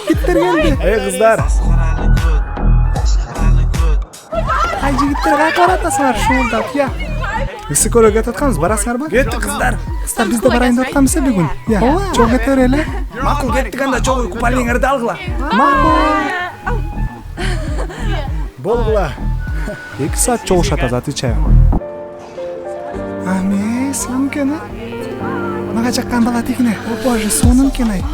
жигиттер келди. Эй кыздар. Ай жигиттер кайка баратасыңар шуулдап, я. Ысы көрөгө кетип атканбыз, барасыңарбы? Кеттик кыздар. Кыздар биз да барайын деп атканбыз бүгүн. Я, чогуу кете берели. Макул, кеттик анда чогуу купальниңерди алгыла. Макул. Болгула. 2 саат чогушат, отвечаю. Аме, самкена. Мага жаккан бала тигине. О боже, сонун ай.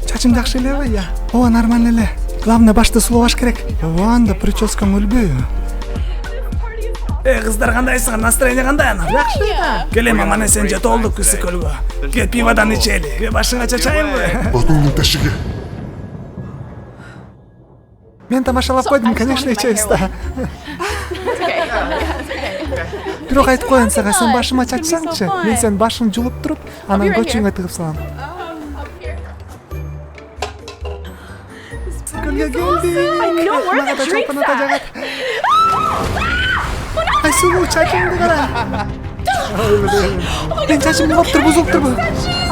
Чачым жакшы элеби, я? Ооба, нормально эле. Главное, башты сулабаш керек. Ооба, анда прическам өлбөйбү. Эй кыздар, кандайсыңар? Настроение кандай ана? Жакшы да. Келем, мана сен жете олдук кысы көлгө. Кет пивадан ичели. Башыңа чачайынбы? Батонның ташыгы. Мен тамашалап койдум, конечно, ичебиз да. Бирок айтып коеюн сага, сен башыма чачсаңчы, мен сен башың жулуп туруп, анан көчүңө тыгып салам. Көлгө келди. Мага да чолпоната жагат. Ай, сулуу чачымды кара. Мен чачым болуптур, бузулуптурбу?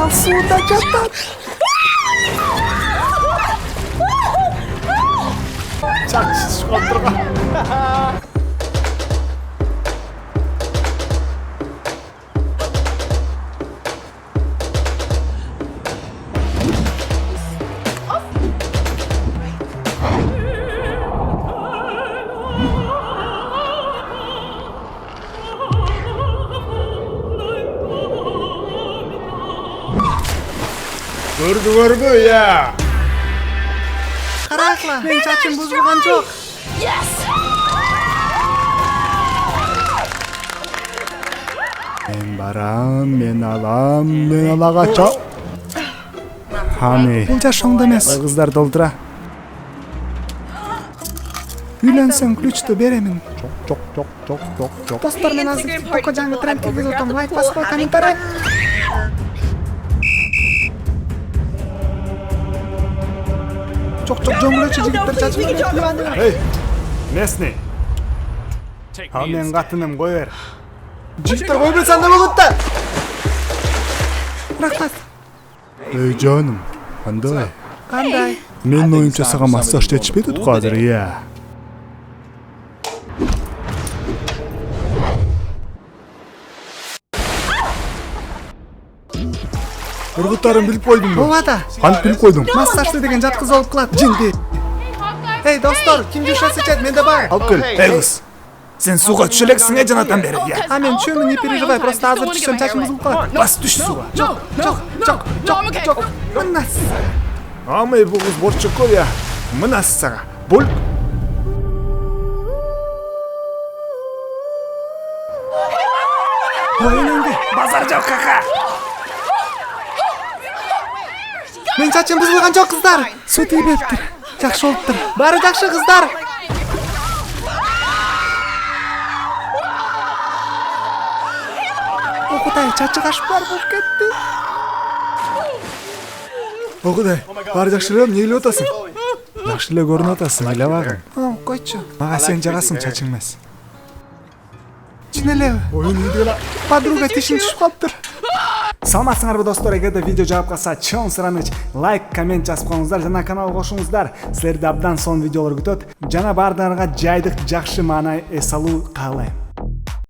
Ал сууда жатат. Чакчы чыгып турган. Көрдүңөрбү, я? Каракла, мен чачым бузулган жок. Мен барам, мен алам, мен алагача. Хами. Бул жашооңдо эмес. Кыздар долдура. Үйлөнсөң ключту беремин. Жок. Достор, мен азыр TikTokко жаңы тренд киргизип атам. Лайк басып, комментарий. Жок, жоңгулечү жигиттер чачымды. Эй, местный. Ал мен катыным кой бер. Жигиттер кой берсе анда болот да. Рахмат. Эй, жаным, кандай? Кандай? Менин оюмча сага массаж жетишпей атат азыр, я. Ыргыттарын билип койдуң бу? Ооба да. Кантип билип койдуң? Массажды деген жаткызып алып кылат, жинди. Эй, достор, ким жушасы ичет, менде бар. Алып кел. Эй кыз. Сен суга түшө элексиң, жанатан бери, я. А мен чөмүн, не переживай, просто азыр түшсөм чачым бузулуп калат. Бас түш суга. Жок. Мынас. Амай бул кыз борчокко, я. Мына сага. Бул. Оюнуңду. Базар жок, кака. Мен чачым бузулган жок, кыздар. Суу тийбептир. Жакшы болуптур. Баары жакшы, кыздар. Окутай, чачы кашып бар болуп кетти. Окудай, баары жакшы эле, эмне илип атасың? Жакшы эле көрүнүп атасың, илебагын. Койчу. Мага сен жагасың, чачың эмес. Чын элеби? Оюн үйдө эле. Подруга тишин түшүп калыптыр. Саламатсыңарбы достор, эгерде видео жагып калса, чоң сураныч лайк, коммент жазып коюңуздар жана каналга кошуңуздар. Силерди абдан сонун видеолор күтөт. Жана баардыгыңарга жайдык, жакшы маанай эс алуу каалайм.